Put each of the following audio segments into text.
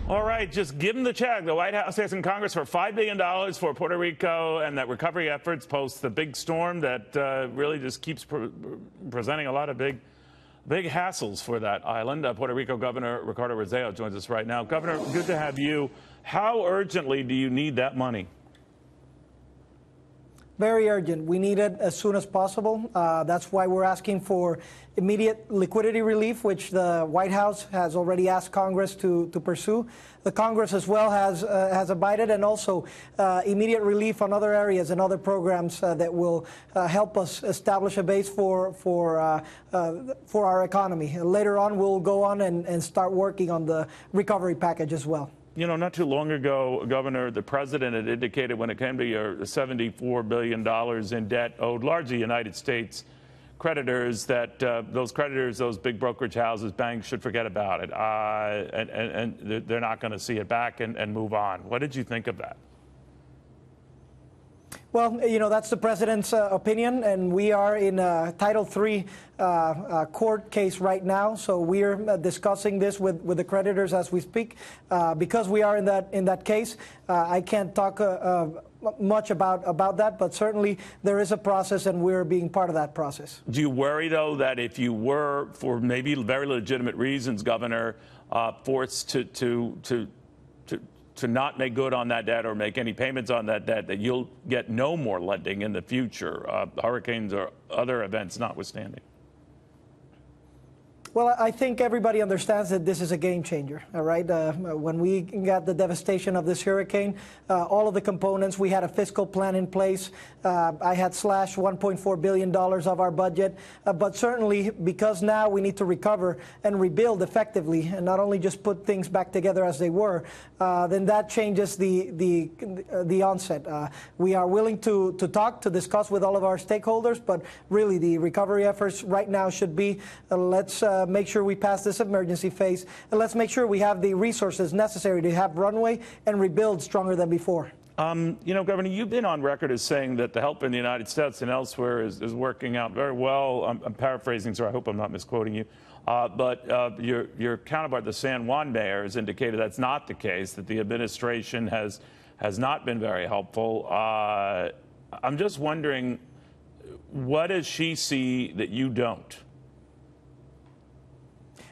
All right, just give them the check. The White House asking Congress for $5 billion for Puerto Rico and that recovery efforts post the big storm that really just keeps presenting a lot of big hassles for that island. Puerto Rico Governor Ricardo Rossello joins us right now. Governor, good to have you. How urgently do you need that money? Very urgent. We need it as soon as possible. That's why we're asking for immediate liquidity relief, which the White House has already asked Congress to pursue. The Congress as well has abided, and also immediate relief on other areas and other programs that will help us establish a base for our economy. Later on, we'll go on and start working on the recovery package as well. You know, not too long ago, Governor, the president had indicated when it came to your $74 billion in debt owed largely United States creditors that those creditors, those big brokerage houses, banks should forget about it. And they're not going to see it back and move on. What did you think of that? Well, you know, that's the president's opinion, and we are in a Title III court case right now. So we're discussing this with the creditors as we speak. Because we are in that case, I can't talk much about that, but certainly there is a process, and we're being part of that process. Do you worry, though, that if you were, for maybe very legitimate reasons, Governor, forced to not make good on that debt or make any payments on that debt, that you'll get no more lending in the future, hurricanes or other events notwithstanding? Well, I think everybody understands that this is a game changer, all right? When we got the devastation of this hurricane, all of the components, we had a fiscal plan in place. I had slashed $1.4 billion of our budget. But certainly, because now we need to recover and rebuild effectively and not only just put things back together as they were, then that changes the onset. We are willing to talk, to discuss with all of our stakeholders, but really the recovery efforts right now should be let's make sure we pass this emergency phase, and let's make sure we have the resources necessary to have runway and rebuild stronger than before. You know, Governor, you've been on record as saying that the help in the United States and elsewhere is working out very well. I'm paraphrasing, so I hope I'm not misquoting you. But your counterpart, the San Juan mayor, has indicated that's not the case, that the administration has not been very helpful. I'm just wondering, what does she see that you don't?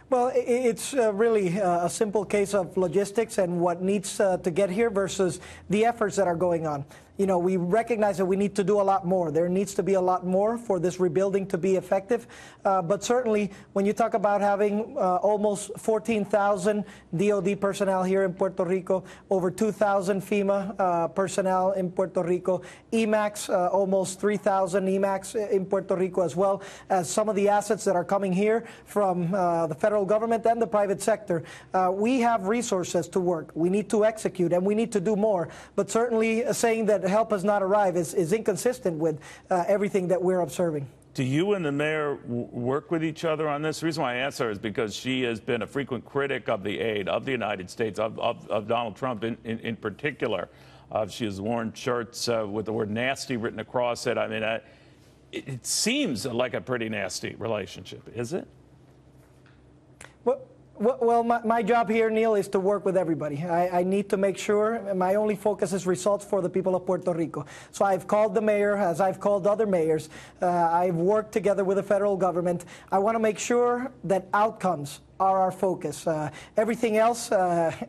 Well, it's really a simple case of logistics and what needs to get here versus the efforts that are going on. You know, we recognize that we need to do a lot more. There needs to be a lot more for this rebuilding to be effective. But certainly, when you talk about having almost 14,000 DOD personnel here in Puerto Rico, over 2,000 FEMA personnel in Puerto Rico, EMAX, almost 3,000 EMAX in Puerto Rico, as well as some of the assets that are coming here from the federal government and the private sector, we have resources to work. We need to execute, and we need to do more. But certainly saying that help has not arrived is inconsistent with everything that we're observing. Do you and the mayor work with each other on this? The reason why I ask her is because she has been a frequent critic of the aid of the United States, of Donald Trump in particular. She has worn shirts with the word nasty written across it. I mean, it seems like a pretty nasty relationship, is it? Well, my job here, Neil, is to work with everybody. I need to make sure my only focus is results for the people of Puerto Rico. So I've called the mayor, as I've called other mayors. I've worked together with the federal government. I want to make sure that outcomes are our focus. Everything else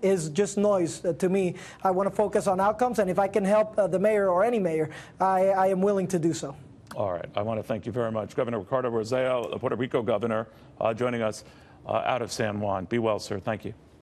is just noise to me. I want to focus on outcomes, and if I can help the mayor or any mayor, I am willing to do so. All right. I want to thank you very much. Governor Ricardo Rossello, the Puerto Rico governor, joining us out of San Juan. Be well, sir. Thank you.